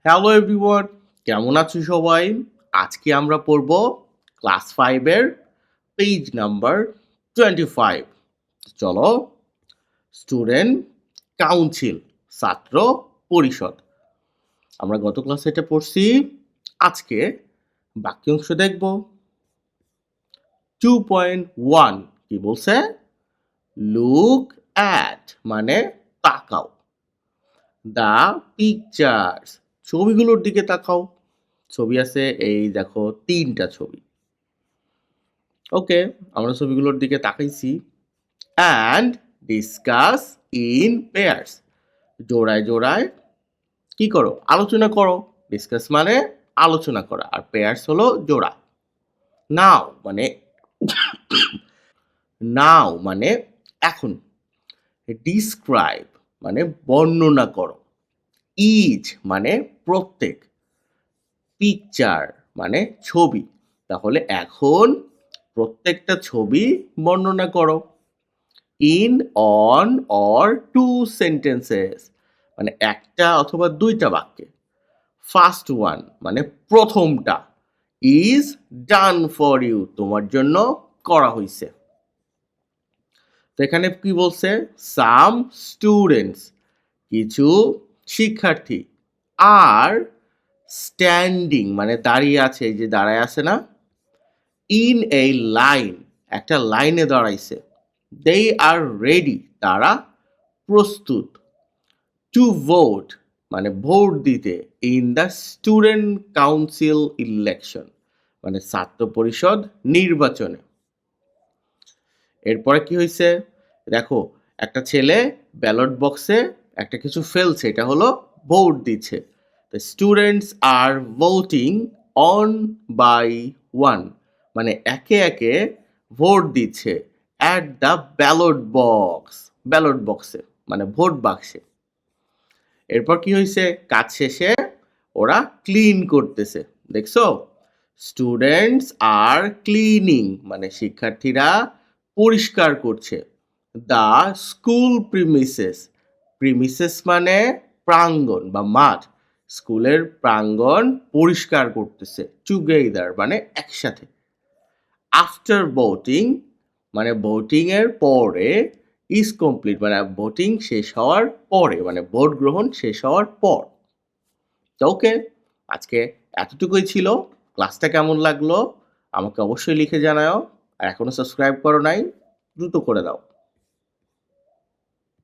Hello everyone, কেমন আছো সবাই? আজকে আমরা পড়ব ক্লাস 5 এর পেজ নাম্বার 25। চলো, স্টুডেন্ট কাউন্সিল, ছাত্র পরিষদ। আমরা গত ক্লাসে এটা পড়ছি। আজকে বাক্যাংশ দেখব। 2.1 কি বলছে? লুক অ্যাট মানে তাকাও। দ্য পিকচার্স ছবিগুলোর দিকে তাকাও। ছবি আছে, এই দেখো 3টা ছবি। ওকে, আমরা ছবিগুলোর দিকে তাকাইছি। অ্যান্ড ডিসকাস ইন পেয়ার্স জোড়ায় জোড়ায় কি করো? আলোচনা করো। ডিসকাস মানে আলোচনা করা, আর পেয়ার্স হলো জোড়া। নাও মানে নাও মানে এখন। ডিসক্রাইব মানে বর্ণনা করো। ইচ মানে প্রত্যেক। পিকচার মানে ছবি। তাহলে এখন প্রত্যেকটা ছবি বর্ণনা করো। In, one or two sentences মানে একটা অথবা দুইটা বাক্যে। ফার্স্ট ওয়ান মানে প্রথমটা। ইজ ডান ফর ইউ তোমার জন্য করা হয়েছে। তো এখানে কি বলছে? সাম স্টুডেন্টস কিছু শিক্ষার্থী। আর স্ট্যান্ডিং মানে দাঁড়িয়ে আছে, এই যে দাঁড়ায় আছে না? ইন এ লাইন একটা লাইনে দাঁড়াইছে। দে আর রেডি তারা প্রস্তুত। টু ভোট মানে ভোট দিতে। In the student council election মানে ছাত্র পরিষদ নির্বাচনে। এরপরে কি হয়েছে দেখো, একটা ছেলে ব্যালট বক্সে একটা কিছু ফেলছে, এটা হলো ভোট দিচ্ছে। The students are voting one by one মানে একে একে ভোট দিচ্ছে। অ্যাট দ্য ব্যালট বক্সে মানে ভোট বাক্সে। এরপর কি হয়েছে? কাজ শেষে ওরা ক্লিন করতেছে। দেখছো? স্টুডেন্টস আর ক্লিনিং মানে শিক্ষার্থীরা পরিষ্কার করছে। দ্য স্কুল প্রিমিসেস মানে প্রাঙ্গণ বা মাঠ। স্কুলের প্রাঙ্গণ পরিষ্কার করতেছে। টুগেদার মানে একসাথে। আফটার ভোটিং মানে ভোটিং এর পরে। ইজ কমপ্লিট মানে ভোটিং শেষ হওয়ার পরে, মানে ভোট গ্রহণ শেষ হওয়ার পর। তো ওকে, আজকে এতটুকুই ছিল। ক্লাসটা কেমন লাগলো আমাকে অবশ্যই লিখে জানাও। আর এখনো সাবস্ক্রাইব করো নাই, দ্রুত করে দাও।